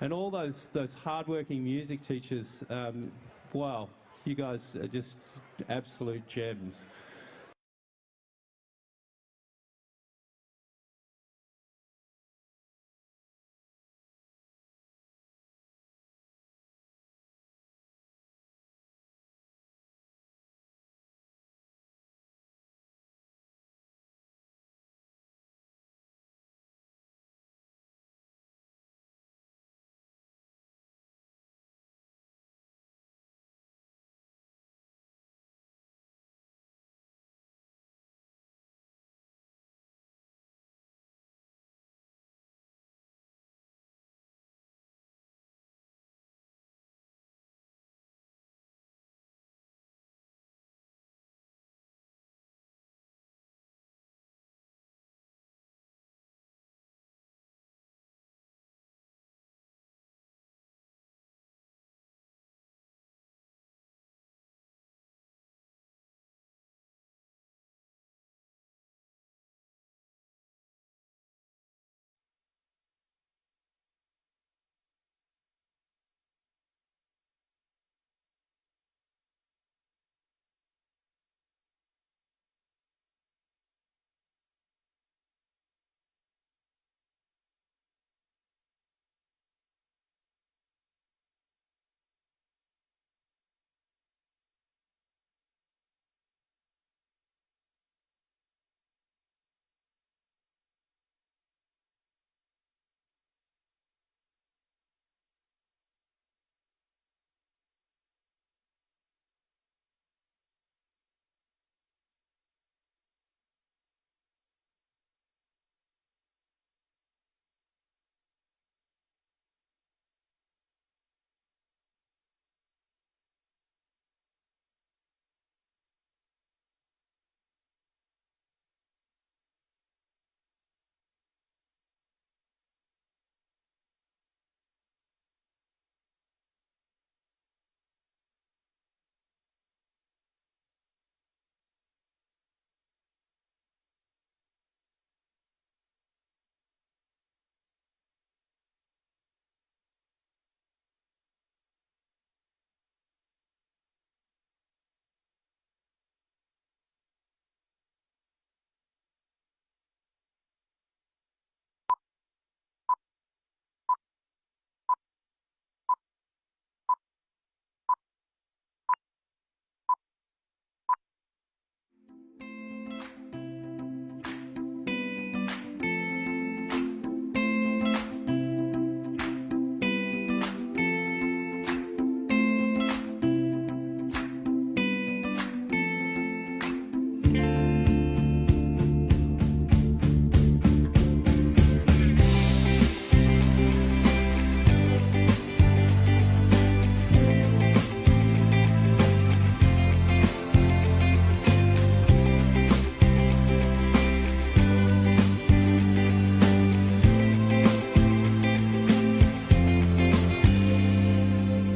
And all those hardworking music teachers, wow, you guys are just absolute gems.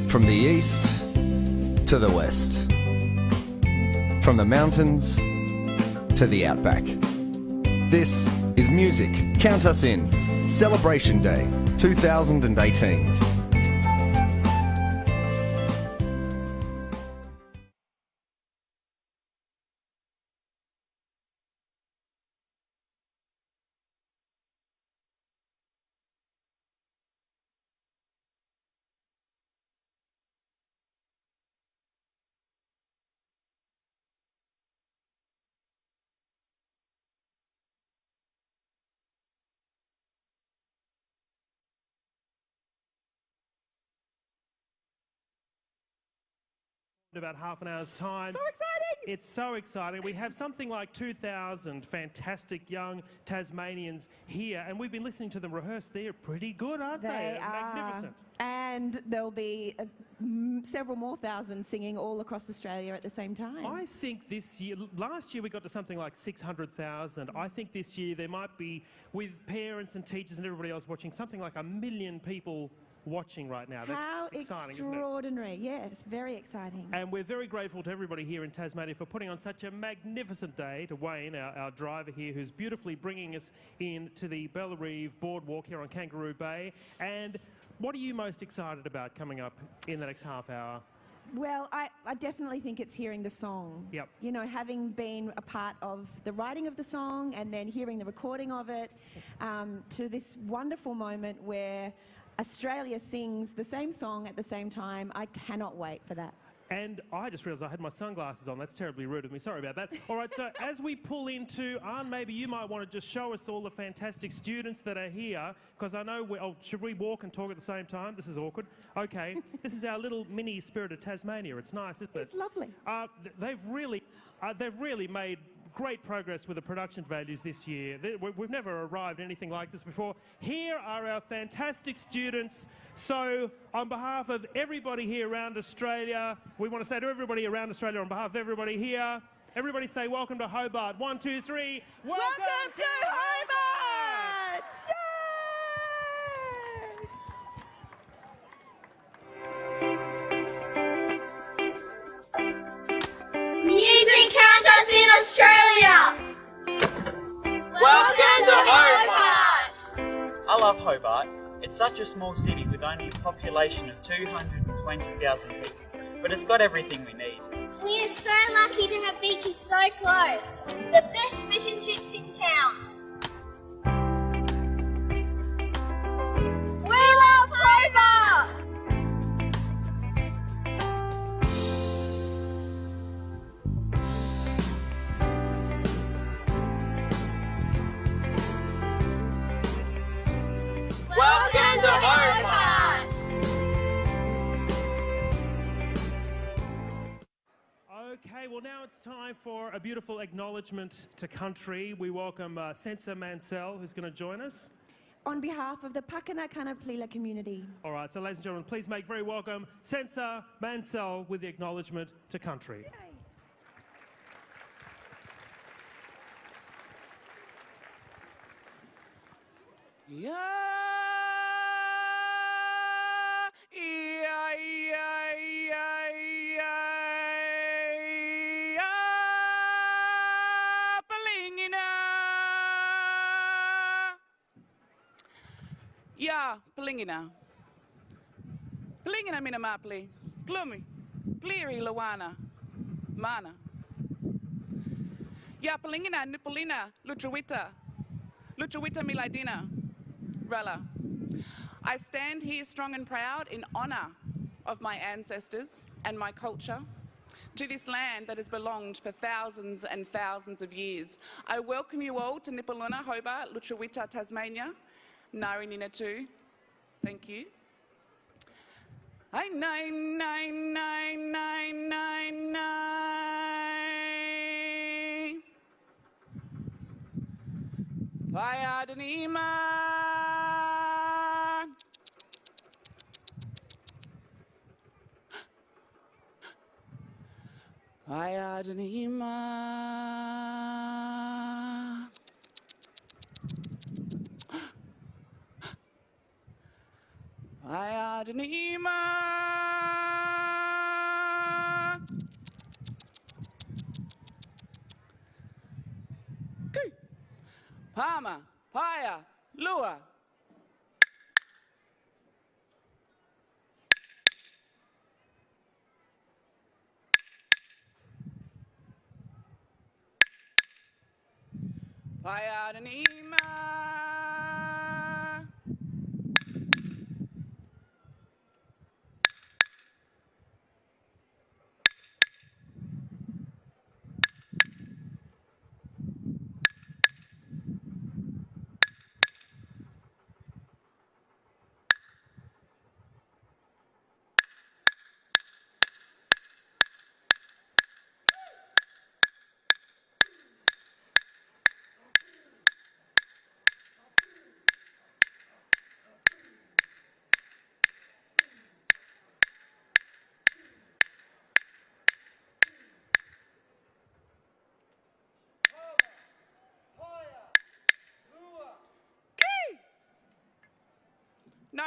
From the east to the west, from the mountains to the outback. This is Music Count Us In, Celebration Day 2018. In about half an hour's time. So exciting! It's so exciting. We have something like 2,000 fantastic young Tasmanians here, and we've been listening to them rehearse. They're pretty good, aren't they? They are. Magnificent. And there'll be several more thousand singing all across Australia at the same time. I think this year, last year we got to something like 600,000. I think this year there might be, with parents and teachers and everybody else watching, something like 1 million people watching right now. How That's exciting, isn't it? extraordinary. Yes, very exciting. And we're very grateful to everybody here in Tasmania for putting on such a magnificent day, to Wayne, our driver here, who's beautifully bringing us in to the Bellareve Boardwalk here on Kangaroo Bay. And what are you most excited about coming up in the next half hour? Well, I definitely think it's hearing the song. Yep. You know, having been a part of the writing of the song and then hearing the recording of it, to this wonderful moment where Australia sings the same song at the same time. I cannot wait for that. And I just realised I had my sunglasses on. That's terribly rude of me. Sorry about that. All right, so as we pull into, Arne, maybe you might want to just show us all the fantastic students that are here, because I know, should we walk and talk at the same time? This is awkward. Okay, this is our little mini Spirit of Tasmania. It's nice, isn't it? It's lovely. They've really made great progress with the production values this year. We've never arrived at anything like this before. Here are our fantastic students. So on behalf of everybody here around Australia, we want to say to everybody around Australia, on behalf of everybody here, everybody say welcome to Hobart. 1, 2, 3. Welcome to Hobart! Yay! Music Counters in Australia! Welcome to Hobart! I love Hobart. It's such a small city with only a population of 220,000 people, but it's got everything we need. We are so lucky to have beaches so close. The best fish and chips in town. We love Hobart! Welcome to Hobart! Okay, well now it's time for a beautiful acknowledgement to country. We welcome Censor Mansell, who's going to join us. On behalf of the Pakana Kanaplila community. All right, so ladies and gentlemen, please make very welcome Censor Mansell with the acknowledgement to country. Ya, pelingina. Pelingina mina mapli. Glumi. Pliri lawana. Mana. Ya pelingina nipulina. Luchuwita. Luchuwita miladina. Rala. I stand here strong and proud in honour of my ancestors and my culture, to this land that has belonged for thousands and thousands of years. I welcome you all to Nipaluna, Hobart, Luchuwita, Tasmania. Ngāri Nina too. Thank you. Ai nai nai nai nai nai nai. Payadanima. Payadanima. Payadanima. Pama, Paya, Lua. Payadanima.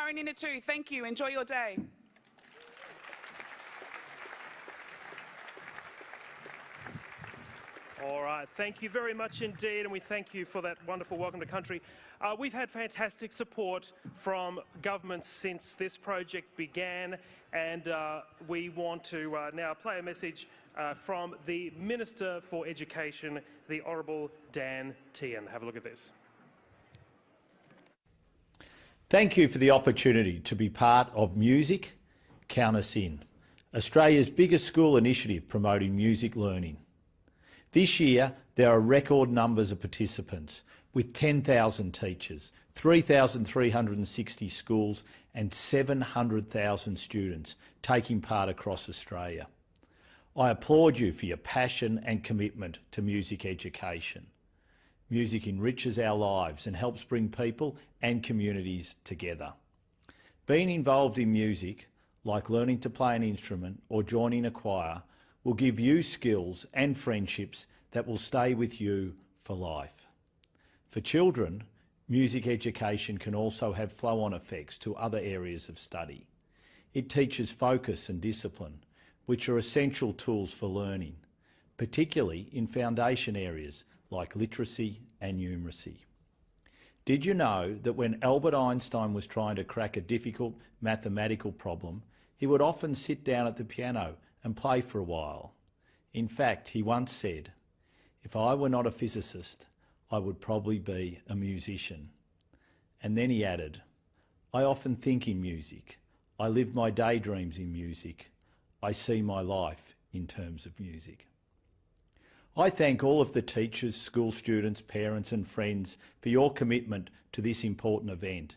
Marinina too. Thank you. Enjoy your day. All right, thank you very much indeed, and we thank you for that wonderful welcome to country. We've had fantastic support from governments since this project began, and we want to now play a message from the Minister for Education, the Honourable Dan Tehan. Have a look at this. Thank you for the opportunity to be part of Music, Count Us In, Australia's biggest school initiative promoting music learning. This year, there are record numbers of participants, with 10,000 teachers, 3,360 schools and 700,000 students taking part across Australia. I applaud you for your passion and commitment to music education. Music enriches our lives and helps bring people and communities together. Being involved in music, like learning to play an instrument or joining a choir, will give you skills and friendships that will stay with you for life. For children, music education can also have flow-on effects to other areas of study. It teaches focus and discipline, which are essential tools for learning, particularly in foundation areas like literacy and numeracy. Did you know that when Albert Einstein was trying to crack a difficult mathematical problem, he would often sit down at the piano and play for a while? In fact, he once said, "If I were not a physicist, I would probably be a musician." And then he added, "I often think in music. I live my daydreams in music. I see my life in terms of music." I thank all of the teachers, school students, parents and friends for your commitment to this important event,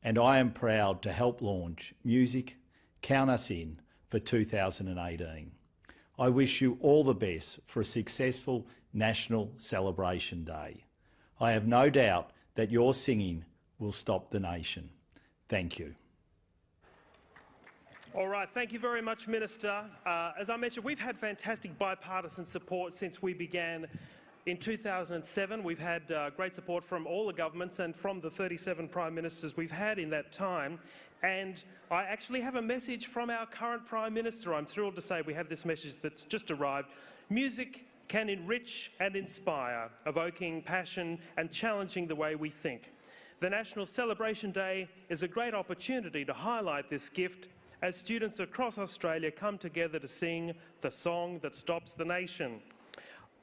and I am proud to help launch Music, Count Us In for 2018. I wish you all the best for a successful National Celebration Day. I have no doubt that your singing will stop the nation. Thank you. All right, thank you very much, Minister. As I mentioned, we've had fantastic bipartisan support since we began in 2007. We've had great support from all the governments and from the 37 Prime Ministers we've had in that time. And I actually have a message from our current Prime Minister. I'm thrilled to say we have this message that's just arrived. Music can enrich and inspire, evoking passion and challenging the way we think. The National Celebration Day is a great opportunity to highlight this gift as students across Australia come together to sing the song that stops the nation.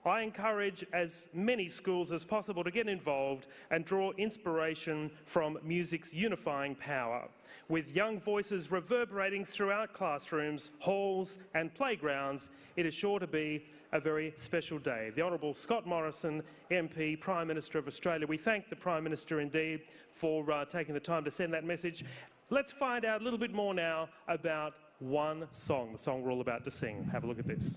I encourage as many schools as possible to get involved and draw inspiration from music's unifying power. With young voices reverberating throughout classrooms, halls and playgrounds, it is sure to be a very special day. The Honourable Scott Morrison, MP, Prime Minister of Australia, we thank the Prime Minister indeed for taking the time to send that message. Let's find out a little bit more now about one song, the song we're all about to sing. Have a look at this.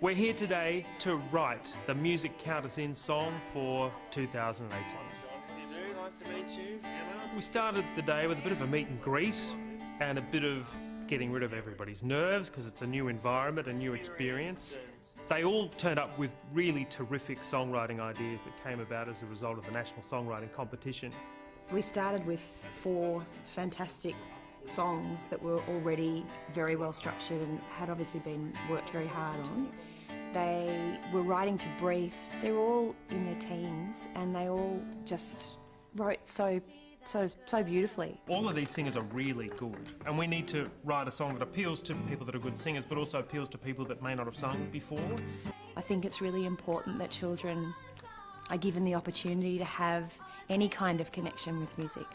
We're here today to write the Music Count Us In song for 2018. Nice to meet you, Emma. We started the day with a bit of a meet and greet and a bit of getting rid of everybody's nerves because it's a new environment, a new experience. They all turned up with really terrific songwriting ideas that came about as a result of the National Songwriting Competition. We started with 4 fantastic songs that were already very well structured and had obviously been worked very hard on. They were writing to brief. They were all in their teens and they all just wrote so beautifully. All of these singers are really good, and we need to write a song that appeals to people that are good singers but also appeals to people that may not have sung before. I think it's really important that children are given the opportunity to have any kind of connection with music,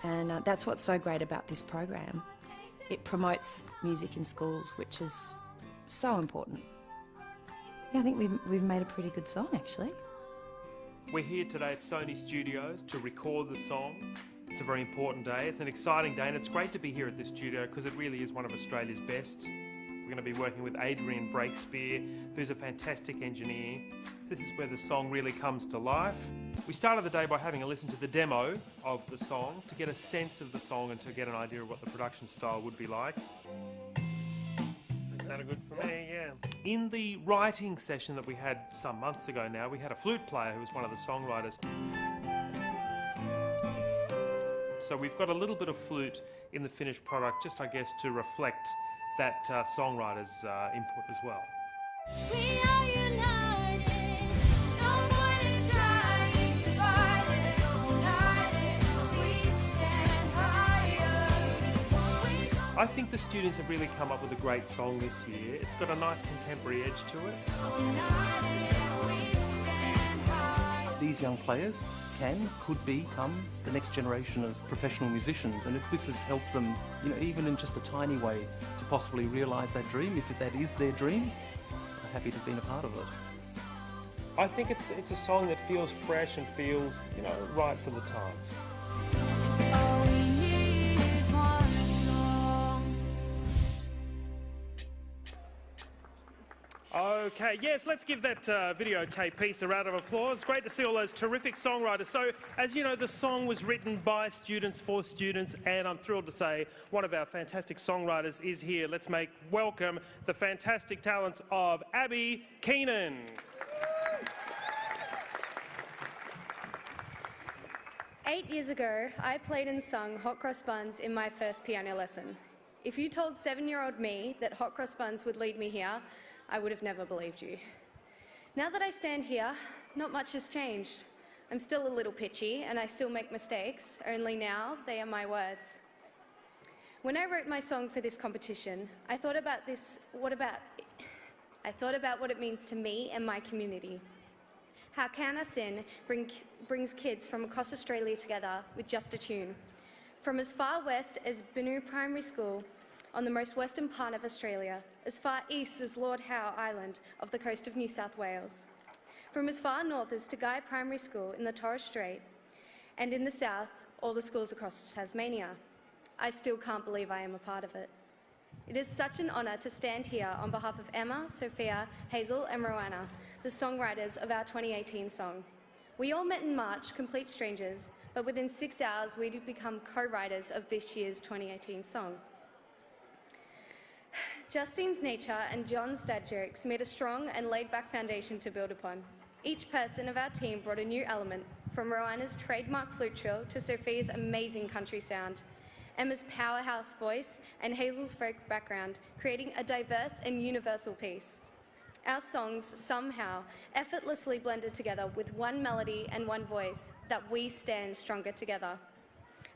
and that's what's so great about this program. It promotes music in schools, which is so important. Yeah, I think we've made a pretty good song actually. We're here today at Sony Studios to record the song. It's a very important day. It's an exciting day, and it's great to be here at this studio because it really is one of Australia's best. We're going to be working with Adrian Breakspear, who's a fantastic engineer. This is where the song really comes to life. We started the day by having a listen to the demo of the song to get a sense of the song and to get an idea of what the production style would be like. Sounded good for me, yeah. In the writing session that we had some months ago now, we had a flute player who was one of the songwriters. So we've got a little bit of flute in the finished product, just I guess to reflect that songwriter's input as well. We are united, no one is trying to fight it. United, we stand higher. I think the students have really come up with a great song this year. It's got a nice contemporary edge to it. These young players could become the next generation of professional musicians, and if this has helped them, even in just a tiny way, to possibly realise that dream, if that is their dream, I'm happy to have been a part of it. I think it's a song that feels fresh and feels, right for the times. All we need is one song. Okay, yes, let's give that videotape piece a round of applause. It's great to see all those terrific songwriters. So, as you know, the song was written by students for students, and I'm thrilled to say one of our fantastic songwriters is here. Let's welcome the fantastic talents of Abby Keenan. 8 years ago, I played and sung Hot Cross Buns in my first piano lesson. If you told 7-year-old me that Hot Cross Buns would lead me here, I would have never believed you. Now that I stand here, not much has changed. I'm still a little pitchy and I still make mistakes, only now they are my words. When I wrote my song for this competition, I thought about what it means to me and my community. How Count Us In brings kids from across Australia together with just a tune. From as far west as Binu Primary School on the most western part of Australia, as far east as Lord Howe Island off the coast of New South Wales. From as far north as Tagai Primary School in the Torres Strait, and in the south, all the schools across Tasmania. I still can't believe I am a part of it. It is such an honour to stand here on behalf of Emma, Sophia, Hazel and Roanna, the songwriters of our 2018 song. We all met in March, complete strangers, but within 6 hours we'd become co-writers of this year's 2018 song. Justine's nature and John's dad jokes made a strong and laid-back foundation to build upon. Each person of our team brought a new element, from Roanna's trademark flute trill to Sophia's amazing country sound, Emma's powerhouse voice and Hazel's folk background, creating a diverse and universal piece. Our songs somehow effortlessly blended together with one melody and one voice, that we stand stronger together.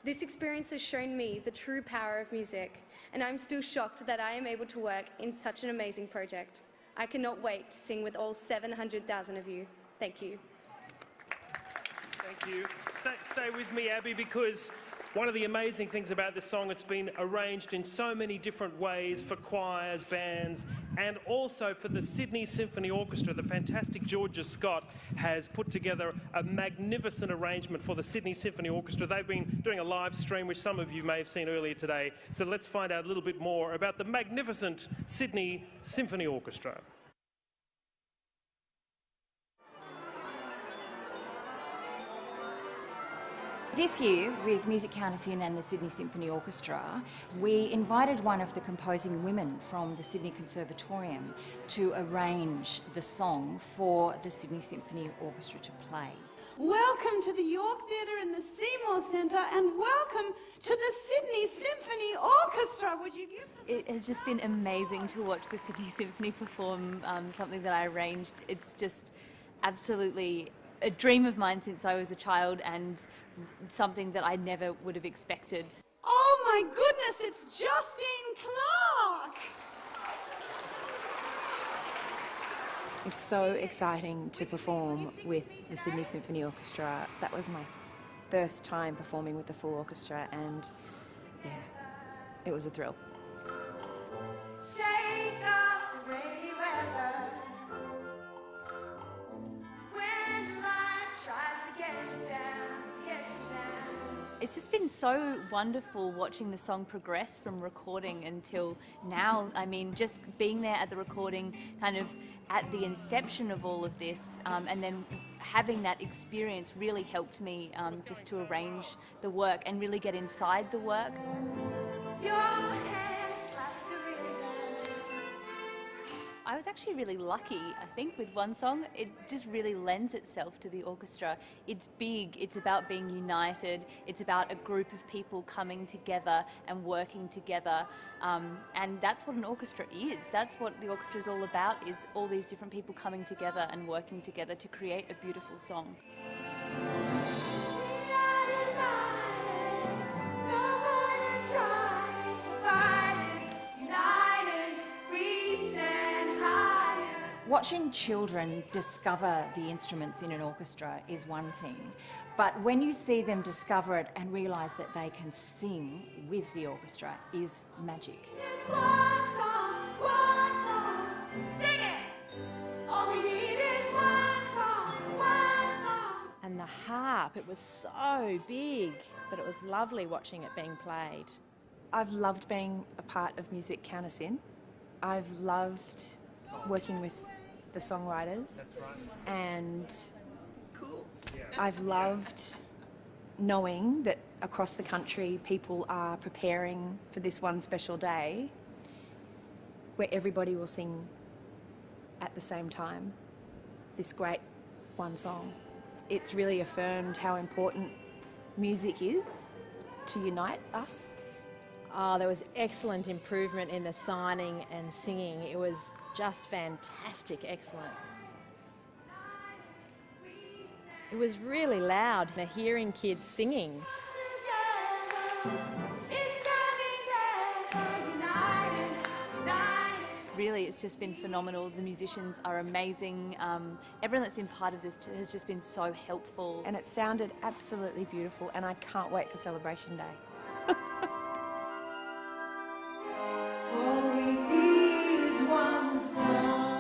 This experience has shown me the true power of music, and I'm still shocked that I am able to work in such an amazing project. I cannot wait to sing with all 700,000 of you. Thank you. Thank you. Stay with me, Abby, because one of the amazing things about this song, it's been arranged in so many different ways for choirs, bands, and also for the Sydney Symphony Orchestra. The fantastic Georgia Scott has put together a magnificent arrangement for the Sydney Symphony Orchestra. They've been doing a live stream, which some of you may have seen earlier today. So let's find out a little bit more about the magnificent Sydney Symphony Orchestra. This year, with Music Count Us In and the Sydney Symphony Orchestra, we invited one of the composing women from the Sydney Conservatorium to arrange the song for the Sydney Symphony Orchestra to play. Welcome to the York Theatre and the Seymour Centre, and welcome to the Sydney Symphony Orchestra. Would you give them? It has just been amazing to watch the Sydney Symphony perform something that I arranged. It's just absolutely a dream of mine since I was a child, and something that I never would have expected. Oh my goodness, it's Justine Clark! It's so exciting to perform with the Sydney Symphony Orchestra. That was my first time performing with the full orchestra, and yeah, it was a thrill. Shake off the rainy weather when life tries to get you down, get you down. It's just been so wonderful watching the song progress from recording until now. I mean, just being there at the recording, kind of at the inception of all of this, and then having that experience really helped me just to arrange the work and really get inside the work. Your hands clap the rhythm. I was actually really lucky, I think, with one song. It just really lends itself to the orchestra. It's big, it's about being united, it's about a group of people coming together and working together. And that's what an orchestra is. That's what the orchestra is all about, is all these different people coming together and working together to create a beautiful song. Watching children discover the instruments in an orchestra is one thing, but when you see them discover it and realise that they can sing with the orchestra is magic. One song, sing it! All we need is one song. And the harp, it was so big, but it was lovely watching it being played. I've loved being a part of Music Count Us In. I've loved working with the songwriters, and I've loved knowing that across the country people are preparing for this one special day where everybody will sing at the same time this great one song. It's really affirmed how important music is to unite us. There was excellent improvement in the signing and singing. It was just fantastic, excellent. It was really loud, hearing kids singing. Really, it's just been phenomenal. The musicians are amazing. Everyone that's been part of this has just been so helpful. And it sounded absolutely beautiful, and I can't wait for Celebration Day. All we need is one song.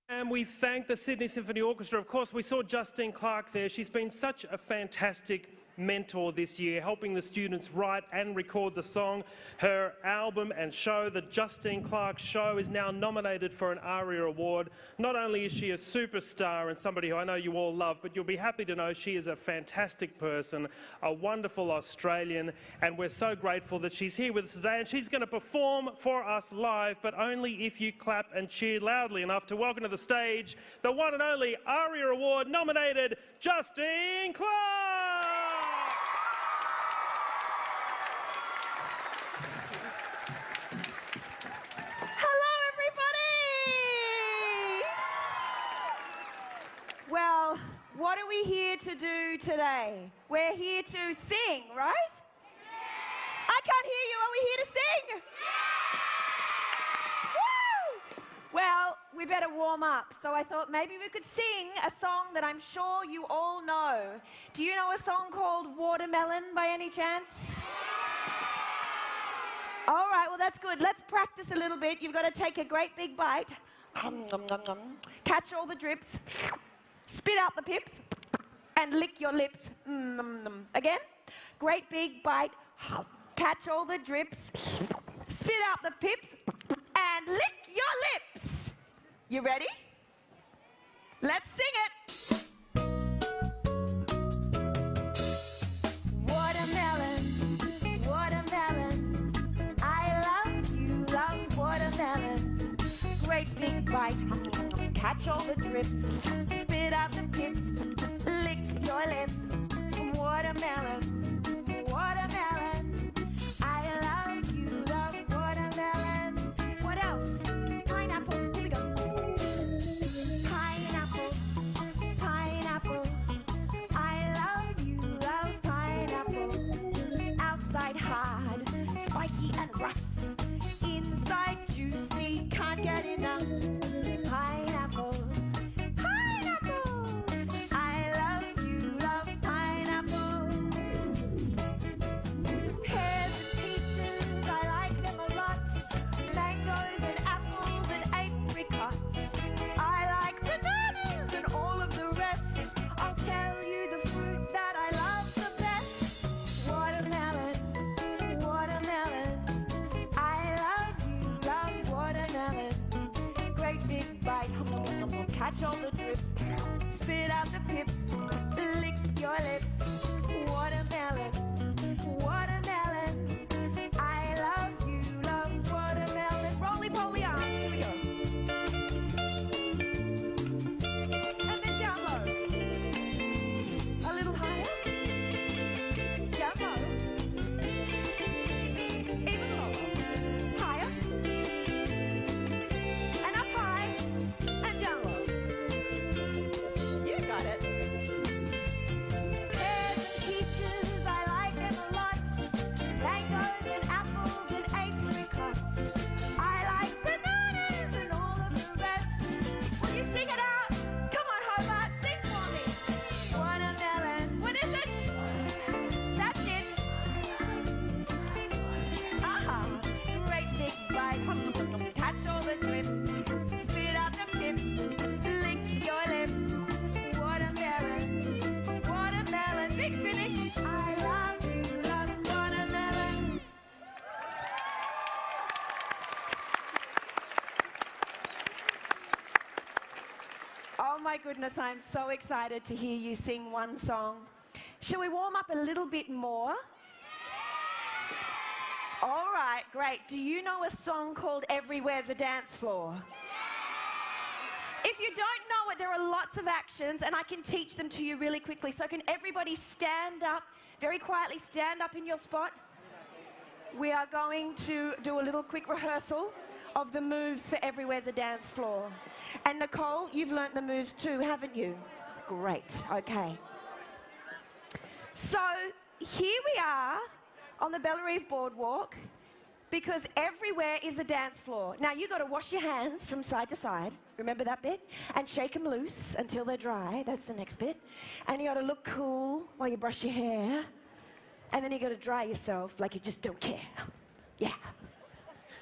And we thank the Sydney Symphony Orchestra. Of course, we saw Justine Clark there. She's been such a fantastic mentor this year, helping the students write and record the song. Her album and show, The Justine Clark Show, is now nominated for an ARIA Award. Not only is she a superstar and somebody who I know you all love, but you'll be happy to know she is a fantastic person, a wonderful Australian, and we're so grateful that she's here with us today, and she's going to perform for us live, but only if you clap and cheer loudly enough to welcome to the stage the one and only ARIA Award nominated Justine Clark! Well, what are we here to do today? We're here to sing, right? I can't hear you. Are we here to sing? Woo! Well, we better warm up. So I thought maybe we could sing a song that I'm sure you all know. Do you know a song called Watermelon by any chance? All right, well, that's good. Let's practice a little bit. You've got to take a great big bite. Catch all the drips. Spit out the pips and lick your lips. Again, great big bite. Catch all the drips. Spit out the pips and lick your lips. You ready? Let's sing it. Watermelon, watermelon. I love you, love watermelon. Great big bite. Catch all the drips. Spit out the tips, lick your lips. Watermelon, watermelon. I love you, love watermelon. What else? Pineapple, here we go. Pineapple, pineapple. I love you, love pineapple. Outside hard, spiky and rough. Inside juicy, can't get enough. Pineapple. catch all the drips, spit out the pips, lick your lips. Watermelon, watermelon, I love you, love watermelon. Roly-poly arms, here we go. And then down low. A little higher. Down low. Even lower. Higher. And up high. And down low. You got it. Pears and peaches, I like them a lot. Mangoes and apples and apricots. I like bananas and all of the rest. Will you sing it out? Come on, Hobart, sing for me. Watermelon. What is it? That's it. Aha. Great big bite. Catch all the drips. Spit out the pips. Lick your lips. Watermelon. Watermelon. Big finish. I love you, love watermelon. Oh my goodness, I'm so excited to hear you sing one song. Shall we warm up a little bit more? All right, great. Do you know a song called Everywhere's a Dance Floor? If you don't know it, there are lots of actions, and I can teach them to you really quickly. So can everybody stand up, very quietly stand up in your spot? We are going to do a little quick rehearsal of the moves for Everywhere's a Dance Floor. And Nicole, you've learnt the moves too, haven't you? Great, okay. So here we are on the Bellarine Boardwalk, because everywhere is a dance floor. Now you've got to wash your hands from side to side, remember that bit? And shake them loose until they're dry, that's the next bit. And you got to look cool while you brush your hair. And then you got to dry yourself like you just don't care. Yeah.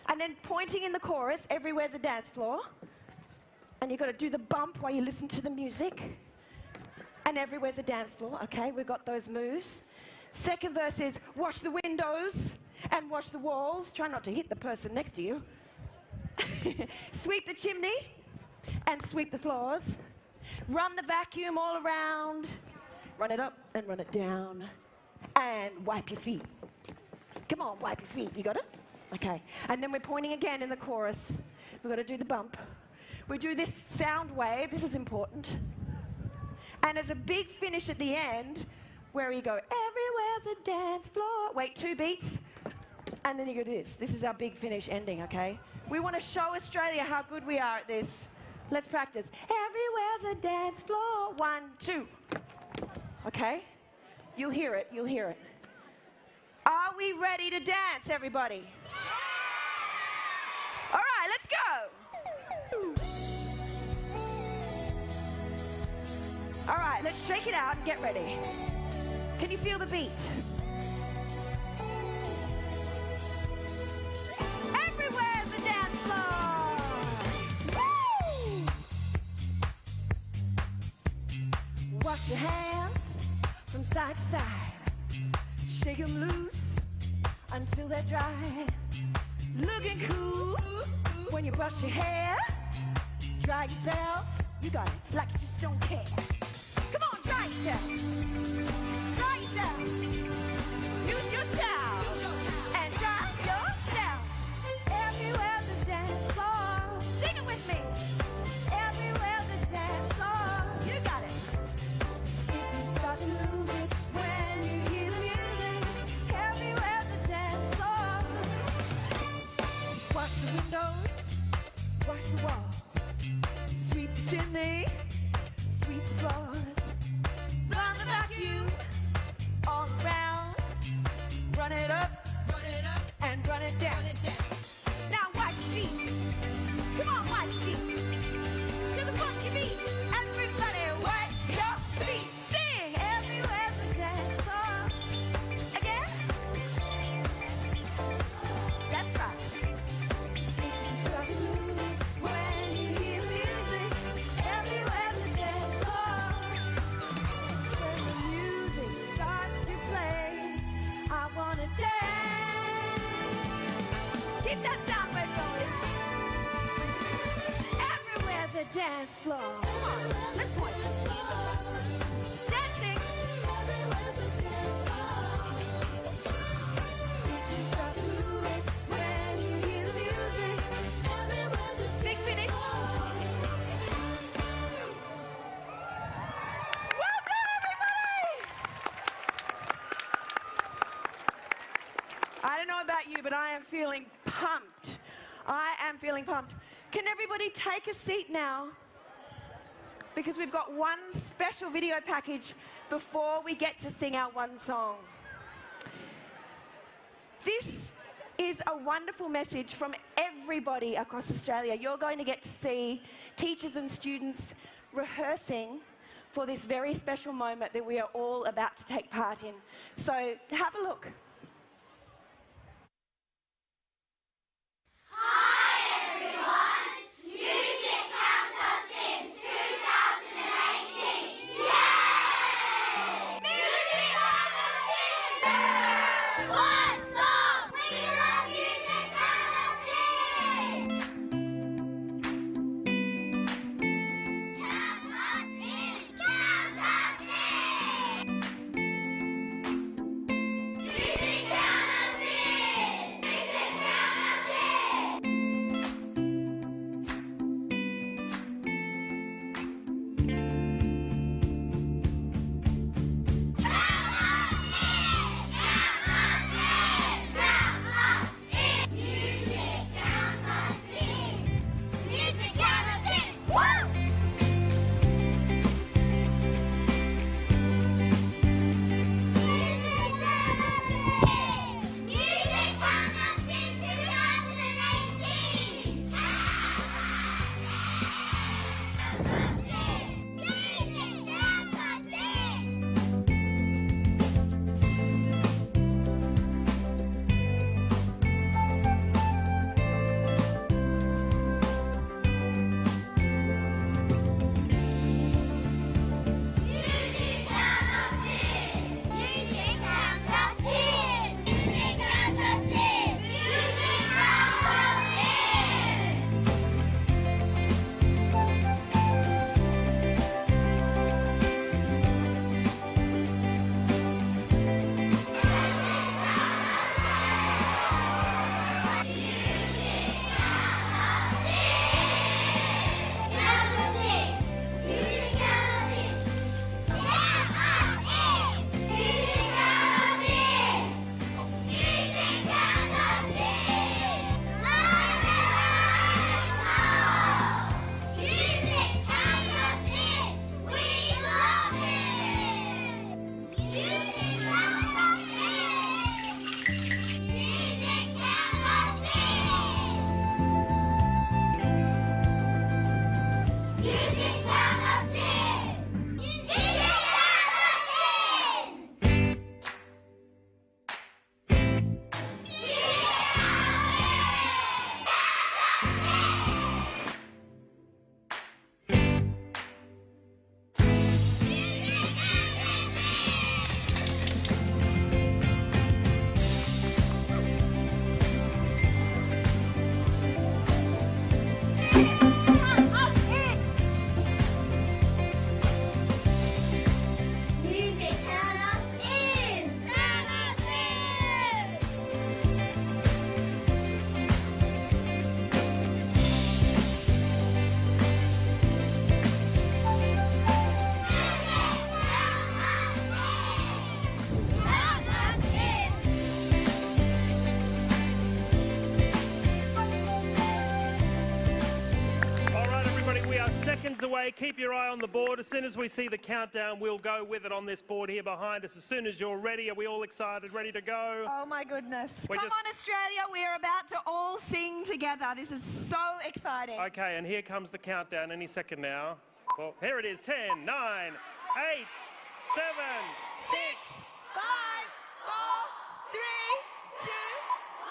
And then pointing in the chorus, everywhere's a dance floor. And you got to do the bump while you listen to the music. And everywhere's a dance floor, okay, we've got those moves. Second verse is wash the windows and wash the walls. Try not to hit the person next to you. Sweep the chimney and sweep the floors. Run the vacuum all around. Run it up and run it down. And wipe your feet. Come on, wipe your feet. You got it? Okay. And then we're pointing again in the chorus. We've got to do the bump. We do this sound wave. This is important. And there's a big finish at the end where you go, everywhere's a dance floor. Wait, 2 beats. And then you go this. This is our big finish ending, okay? We want to show Australia how good we are at this. Let's practice. Everywhere's a dance floor. 1, 2. Okay? You'll hear it. You'll hear it. Are we ready to dance, everybody? All right, let's go. All right, let's shake it out and get ready. Can you feel the beat? Everywhere's a dance floor. Woo! Wash your hands from side to side. Shake them loose until they're dry. Looking cool when you brush your hair. Dry yourself. You got it. Like you just don't care. Come on, dry yourself. Dry yourself. Use your towel. And dry yourself. Everywhere's a dance floor. Sing it with me. Everywhere's a dance floor. You got it. If you start to move it when you hear the music, everywhere's a dance floor. Wash the windows. Wash the walls. Sweep the chimney. Sweep the floors. Run the vacuum all around. dance floor. Come on, let's point. Dancing. When you hear the music, big finish. Well done, everybody! I don't know about you, but I am feeling pumped. I am feeling pumped. Can everybody take a seat now? Because we've got one special video package before we get to sing our one song. This is a wonderful message from everybody across Australia. You're going to get to see teachers and students rehearsing for this very special moment that we are all about to take part in. So have a look. Seconds away. Keep your eye on the board. As soon as we see the countdown, we'll go with it on this board here behind us. As soon as you're ready, are we all excited, ready to go? Oh my goodness. Come on, Australia, we are about to all sing together. This is so exciting. Okay, and here comes the countdown any second now. Well, here it is. 10, 9, 8, 7, 6, 5, 4, 3, 2, 1.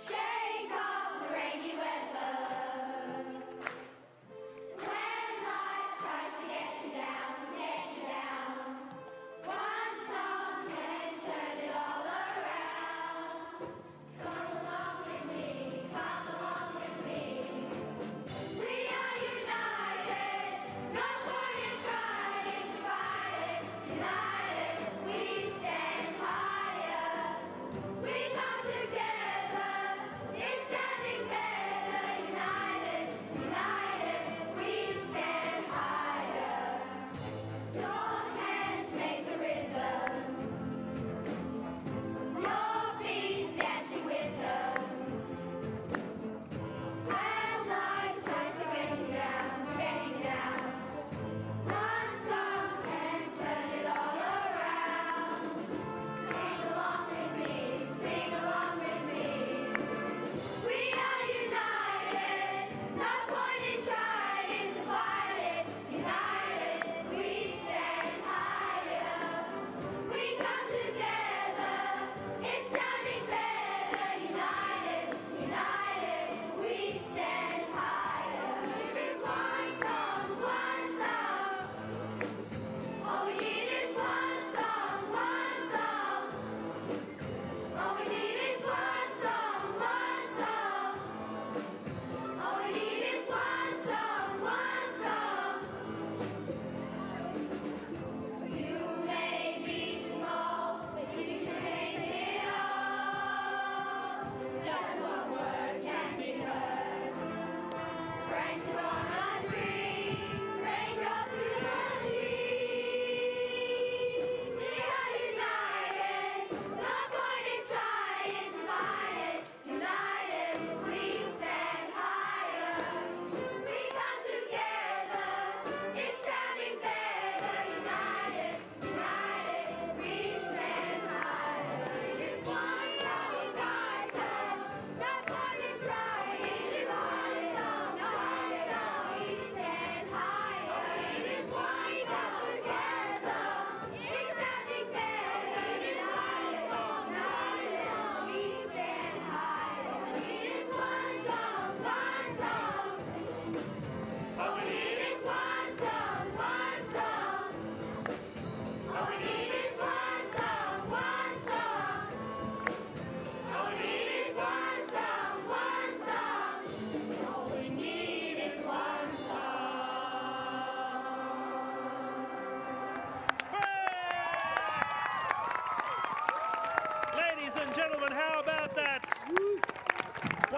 Shake off the rainy weather. When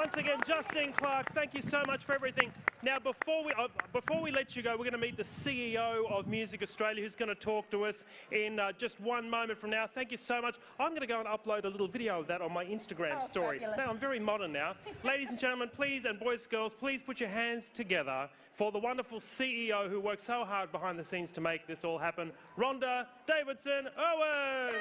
Once again, Justine Clark, thank you so much for everything. Now, before we let you go, we're going to meet the CEO of Music Australia, who's going to talk to us in just one moment from now. Thank you so much. I'm going to go and upload a little video of that on my Instagram story. Fabulous. Now, I'm very modern now. Ladies and gentlemen, please, and boys and girls, please put your hands together for the wonderful CEO who worked so hard behind the scenes to make this all happen, Rhonda Davidson Owen.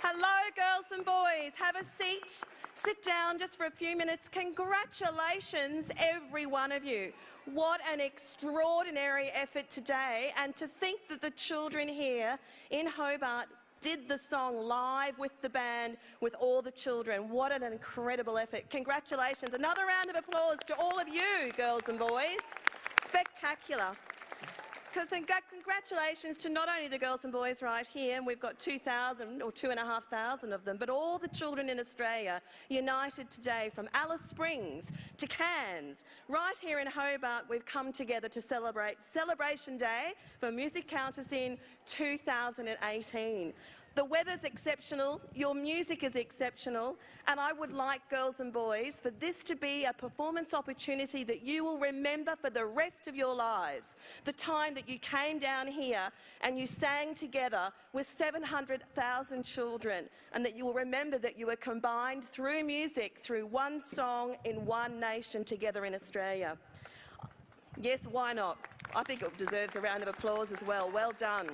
Hello, girls and boys. Have a seat. Sit down just for a few minutes. Congratulations, every one of you. What an extraordinary effort today. And to think that the children here in Hobart did the song live with the band, with all the children. What an incredible effort. Congratulations. Another round of applause to all of you, girls and boys. Spectacular. Congratulations to not only the girls and boys right here, and we've got 2,000 or 2,500 of them, but all the children in Australia united today from Alice Springs to Cairns. Right here in Hobart, we've come together to celebrate Celebration Day for Music Countess in 2018. The weather's exceptional, your music is exceptional, and I would like, girls and boys, for this to be a performance opportunity that you will remember for the rest of your lives. The time that you came down here and you sang together with 700,000 children, and that you will remember that you were combined through music, through one song in one nation together in Australia. Yes, why not? I think it deserves a round of applause as well. Well done.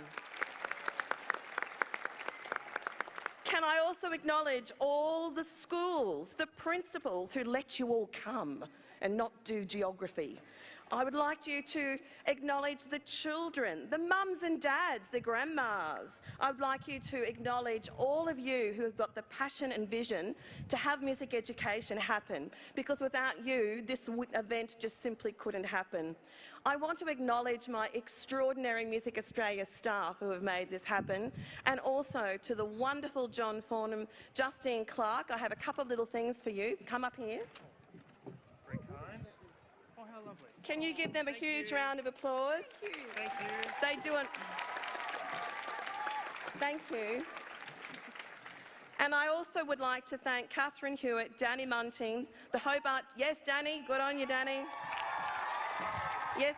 Can I also acknowledge all the schools, the principals who let you all come and not do geography? I would like you to acknowledge the children, the mums and dads, the grandmas. I would like you to acknowledge all of you who have got the passion and vision to have music education happen, because without you, this event just simply couldn't happen. I want to acknowledge my extraordinary Music Australia staff who have made this happen, and also to the wonderful John Fornham, Justine Clark. I have a couple of little things for you. Come up here. Very kind. Oh, how lovely. Can you give them a huge round of applause? Thank you. They do it. Thank you. And I also would like to thank Catherine Hewitt, Danny Munting, the Hobart... Yes, Danny, good on you, Danny. Yes,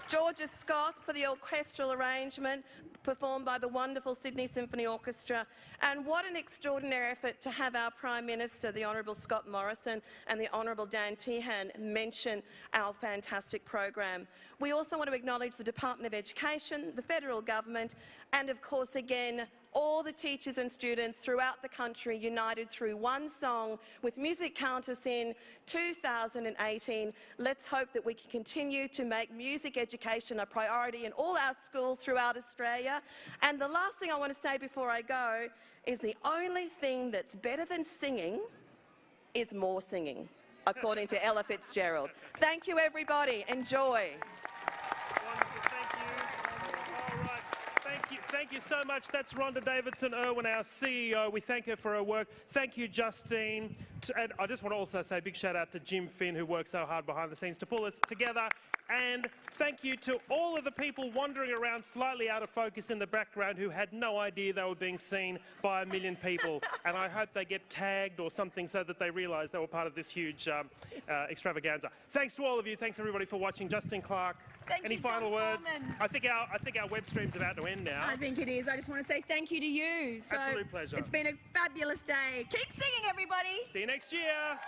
Georgia Scott for the orchestral arrangement performed by the wonderful Sydney Symphony Orchestra. And what an extraordinary effort to have our Prime Minister, the Honourable Scott Morrison, and the Honourable Dan Tehan mention our fantastic program. We also want to acknowledge the Department of Education, the federal government, and of course again, all the teachers and students throughout the country united through one song with Music Countess in 2018. Let's hope that we can continue to make music education a priority in all our schools throughout Australia. And the last thing I want to say before I go is the only thing that's better than singing is more singing, according to Ella Fitzgerald. Thank you, everybody. Enjoy. Thank you so much. That's Rhonda Davidson Irwin, our CEO. We thank her for her work. Thank you, Justine. And I just want to also say a big shout out to Jim Finn, who works so hard behind the scenes to pull us together. And thank you to all of the people wandering around slightly out of focus in the background who had no idea they were being seen by 1 million people. And I hope they get tagged or something so that they realise they were part of this huge extravaganza. Thanks to all of you. Thanks everybody for watching. Justine Clark, any final words? I think our web stream's about to end now. I think it is. I just want to say thank you to you. Absolute pleasure. It's been a fabulous day. Keep singing, everybody. See you next year.